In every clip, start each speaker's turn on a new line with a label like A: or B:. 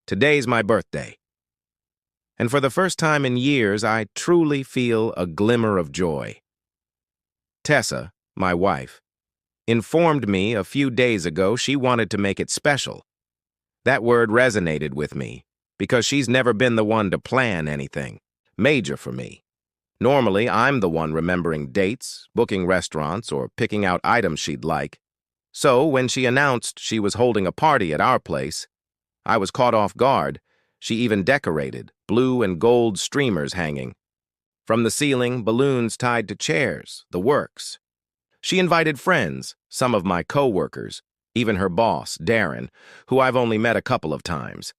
A: Today's my birthday. And for the first time in years, I truly feel a glimmer of joy. Tessa, my wife, informed me a few days ago she wanted to make it special. That word resonated with me because she's never been the one to plan anything major for me. Normally, I'm the one remembering dates, booking restaurants, or picking out items she'd like. So when she announced she was holding a party at our place, I was caught off guard. She even decorated, blue and gold streamers hanging. From the ceiling, balloons tied to chairs, the works. She invited friends, some of my co-workers, even her boss, Darren, who I've only met a couple of times.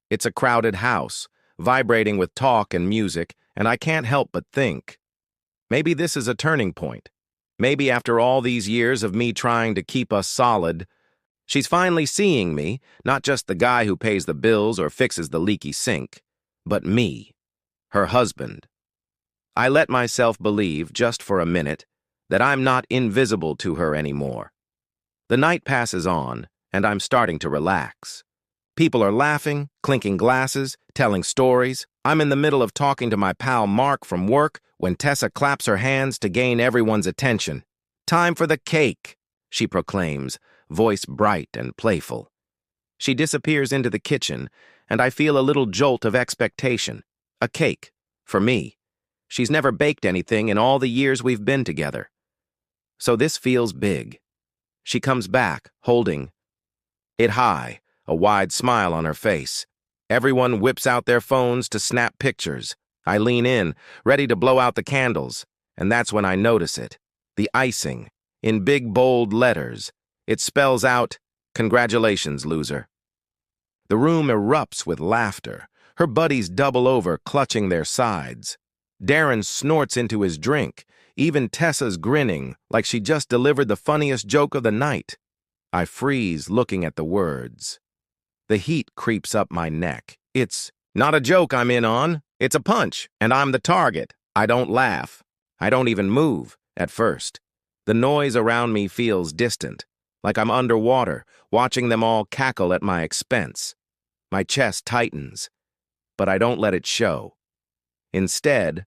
A: It's a crowded house, vibrating with talk and music, and I can't help but think, maybe this is a turning point. Maybe after all these years of me trying to keep us solid, she's finally seeing me, not just the guy who pays the bills or fixes the leaky sink, but me, her husband. I let myself believe, just for a minute, that I'm not invisible to her anymore. The night passes on, and I'm starting to relax. People are laughing, clinking glasses, telling stories. I'm in the middle of talking to my pal Mark from work when Tessa claps her hands to gain everyone's attention. "Time for the cake," she proclaims, voice bright and playful. She disappears into the kitchen, and I feel a little jolt of expectation. A cake, for me. She's never baked anything in all the years we've been together. So this feels big. She comes back, holding it high, a wide smile on her face. Everyone whips out their phones to snap pictures. I lean in, ready to blow out the candles, and that's when I notice it. The icing, in big, bold letters. It spells out, "Congratulations, loser." The room erupts with laughter. Her buddies double over, clutching their sides. Darren snorts into his drink. Even Tessa's grinning, like she just delivered the funniest joke of the night. I freeze, looking at the words. The heat creeps up my neck. It's not a joke I'm in on. It's a punch, and I'm the target. I don't laugh. I don't even move, at first. The noise around me feels distant, like I'm underwater, watching them all cackle at my expense. My chest tightens, but I don't let it show. Instead,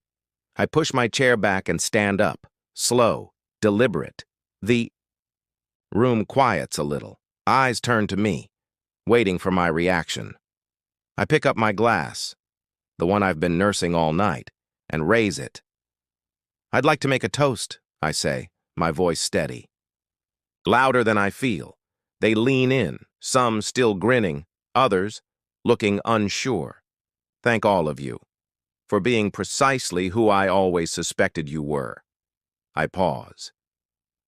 A: I push my chair back and stand up, slow, deliberate. The room quiets a little. Eyes turn to me, waiting for my reaction. I pick up my glass, the one I've been nursing all night, and raise it. "I'd like to make a toast," I say, my voice steady. Louder than I feel. They lean in, some still grinning, others looking unsure. "Thank all of you for being precisely who I always suspected you were." I pause,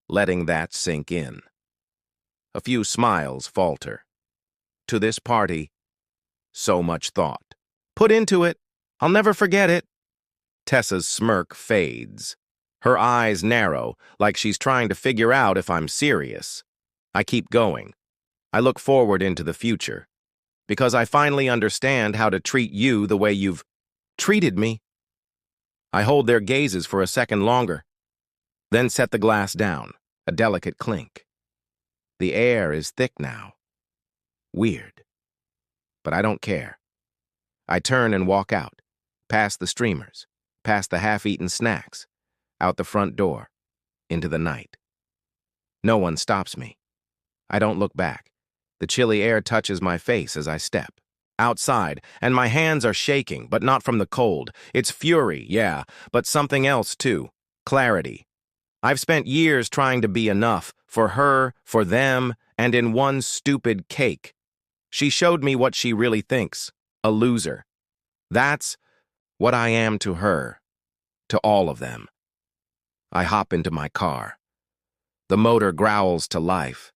A: letting that sink in. A few smiles falter. To this party, so much thought put into it. I'll never forget it. Tessa's smirk fades. Her eyes narrow, like she's trying to figure out if I'm serious. I keep going. I look forward into the future, because I finally understand how to treat you the way you've treated me. I hold their gazes for a second longer, then set the glass down, a delicate clink. The air is thick now. Weird. But I don't care. I turn and walk out, past the streamers, past the half-eaten snacks, out the front door, into the night. No one stops me. I don't look back. The chilly air touches my face as I step. Outside, and my hands are shaking, but not from the cold. It's fury, yeah, but something else too. Clarity. I've spent years trying to be enough, for her, for them, and in one stupid cake. She showed me what she really thinks, a loser. That's what I am to her, to all of them. I hop into my car. The motor growls to life.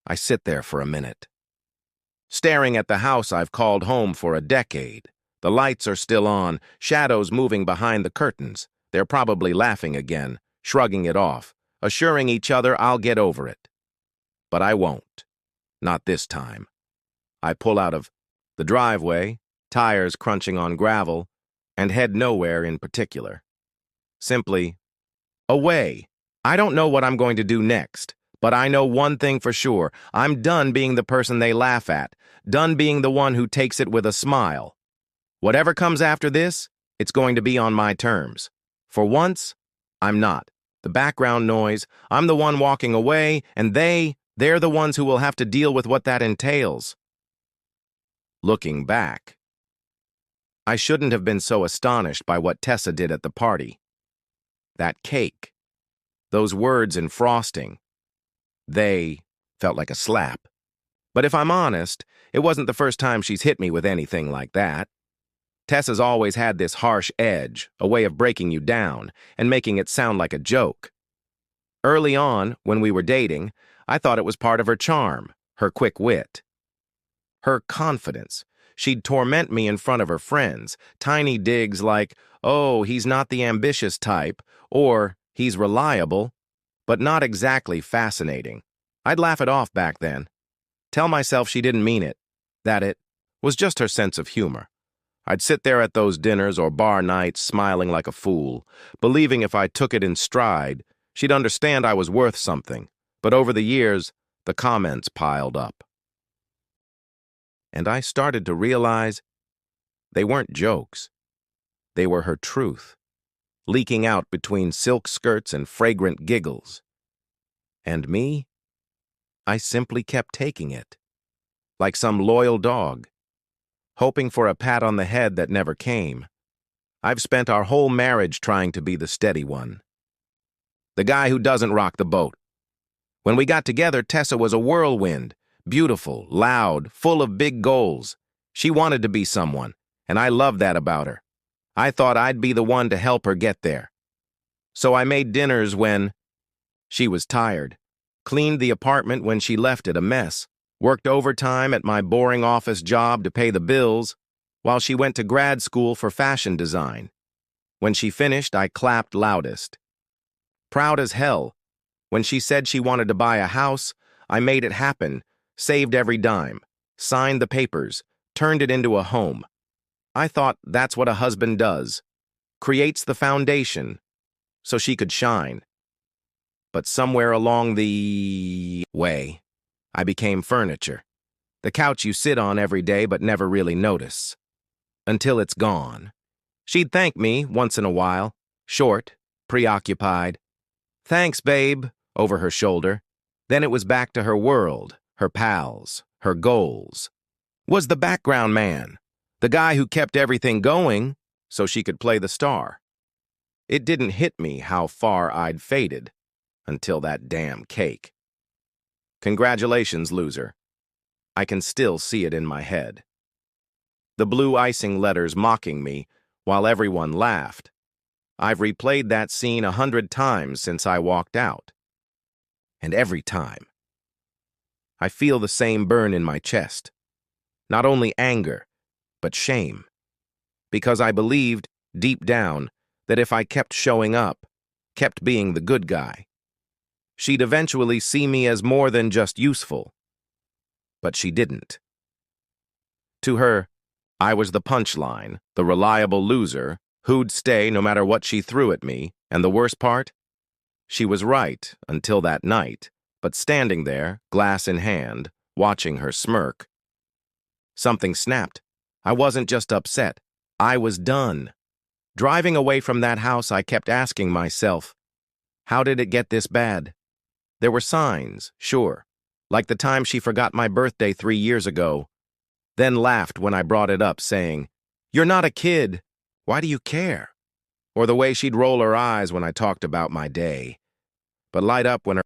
A: I sit there for a minute, staring at the house I've called home for a decade. The lights are still on, shadows moving behind the curtains. They're probably laughing again, shrugging it off, assuring each other I'll get over it. But I won't. Not this time. I pull out of the driveway, tires crunching on gravel, and head nowhere in particular. Simply, away. I don't know what I'm going to do next, but I know one thing for sure. I'm done being the person they laugh at, done being the one who takes it with a smile. Whatever comes after this, it's going to be on my terms. For once, I'm not. The background noise, I'm the one walking away, and they're the ones who will have to deal with what that entails. Looking back, I shouldn't have been so astonished by what Tessa did at the party. That cake, those words in frosting, they felt like a slap. But if I'm honest, it wasn't the first time she's hit me with anything like that. Tessa's always had this harsh edge, a way of breaking you down and making it sound like a joke. Early on, when we were dating, I thought it was part of her charm, her quick wit. Her confidence. She'd torment me in front of her friends, tiny digs like, oh, he's not the ambitious type, or he's reliable, but not exactly fascinating. I'd laugh it off back then. Tell myself she didn't mean it, that it was just her sense of humor. I'd sit there at those dinners or bar nights smiling like a fool, believing if I took it in stride, she'd understand I was worth something. But over the years, the comments piled up. And I started to realize they weren't jokes. They were her truth, leaking out between silk skirts and fragrant giggles. And me? I simply kept taking it, like some loyal dog, hoping for a pat on the head that never came. I've spent our whole marriage trying to be the steady one, the guy who doesn't rock the boat. When we got together, Tessa was a whirlwind, beautiful, loud, full of big goals. She wanted to be someone, and I loved that about her. I thought I'd be the one to help her get there. So I made dinners when she was tired, cleaned the apartment when she left it a mess, worked overtime at my boring office job to pay the bills, while she went to grad school for fashion design. When she finished, I clapped loudest. Proud as hell. When she said she wanted to buy a house, I made it happen, saved every dime, signed the papers, turned it into a home. I thought that's what a husband does, creates the foundation, so she could shine. But somewhere along the way, I became furniture, the couch you sit on every day but never really notice, until it's gone. She'd thank me once in a while, short, preoccupied. Thanks, babe, over her shoulder. Then it was back to her world, her pals, her goals. Was the background man, the guy who kept everything going so she could play the star. It didn't hit me how far I'd faded until that damn cake. Congratulations, loser. I can still see it in my head. The blue icing letters mocking me while everyone laughed. I've replayed that scene 100 times since I walked out. And every time, I feel the same burn in my chest. Not only anger, but shame. Because I believed, deep down, that if I kept showing up, kept being the good guy, she'd eventually see me as more than just useful. But she didn't. To her, I was the punchline, the reliable loser, who'd stay no matter what she threw at me, and the worst part? She was right until that night, but standing there, glass in hand, watching her smirk. Something snapped. I wasn't just upset. I was done. Driving away from that house, I kept asking myself, how did it get this bad? There were signs, sure, like the time she forgot my birthday 3 years ago, then laughed when I brought it up, saying, "You're not a kid. Why do you care?" Or the way she'd roll her eyes when I talked about my day, but light up when her